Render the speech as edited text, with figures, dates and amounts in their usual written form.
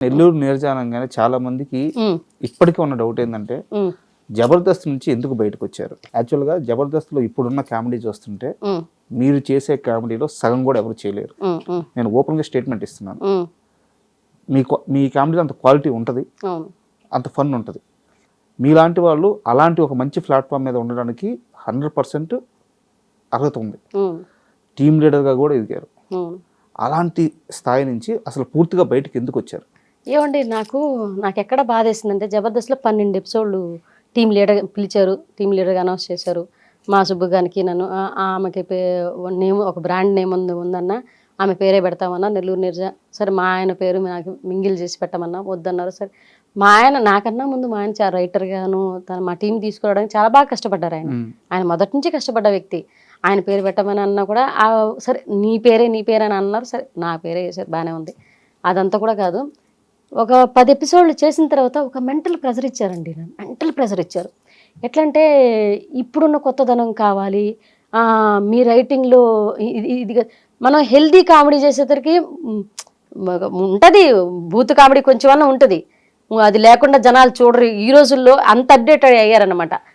నెల్లూరు నీరజానంగానే చాలా మందికి ఇప్పటికీ ఉన్న డౌట్ ఏంటంటే జబర్దస్త్ నుంచి ఎందుకు బయటకు వచ్చారు. యాక్చువల్గా జబర్దస్త్లో ఇప్పుడున్న కామెడీ చూస్తుంటే మీరు చేసే కామెడీలో సగం కూడా ఎవరు చేయలేరు. నేను ఓపెన్గా స్టేట్మెంట్ ఇస్తున్నాను. మీ కామెడీలో అంత క్వాలిటీ ఉంటుంది, అంత ఫన్ ఉంటుంది. మీలాంటి వాళ్ళు అలాంటి ఒక మంచి ప్లాట్ఫామ్ మీద ఉండడానికి 100% అర్హత ఉంది. టీమ్ లీడర్గా కూడా ఎదిగారు. అలాంటి స్థాయి నుంచి అసలు పూర్తిగా బయటకు ఎందుకు వచ్చారు? ఏమండి నాకు ఎక్కడ బాధేసిందంటే జబర్దస్త్లో 12 ఎపిసోడ్లు టీమ్ లీడర్ పిలిచారు, టీమ్ లీడర్గా అనౌన్స్ చేశారు. మా సుబ్బుగానికి నన్ను ఆమెకి నేమ్ ఒక బ్రాండ్ నేమ్ ఉందన్న ఆమె పేరే పెడతామన్నా నెల్లూరు నీరజ. సరే మా ఆయన పేరు నాకు మింగిల్ చేసి పెట్టమన్నా వద్దన్నారు. సరే మా ఆయన నాకన్నా ముందు మా ఆయన చాలా రైటర్గాను మా టీం తీసుకురావడానికి చాలా బాగా కష్టపడ్డారు. ఆయన మొదటి నుంచి కష్టపడ్డ వ్యక్తి. ఆయన పేరు పెట్టమని అన్నా కూడా సరే నీ పేరే అని అన్నారు. సరే నా పేరే చేశారు, బాగానే ఉంది. అదంతా కూడా కాదు, ఒక 10 ఎపిసోడ్లు చేసిన తర్వాత ఒక మెంటల్ ప్రెజర్ ఇచ్చారండి. మెంటల్ ప్రెజర్ ఇచ్చారు. ఎట్లా అంటే ఇప్పుడున్న కొత్తదనం కావాలి, మీ రైటింగ్లో ఇది మనం హెల్దీ కామెడీ చేసేసరికి ఉంటుంది, బూత్ కామెడీ కొంచెం అన్న ఉంటుంది. అది లేకుండా జనాలు చూడరు. ఈ రోజుల్లో అంత అప్డేట్ అయ్యారనమాట.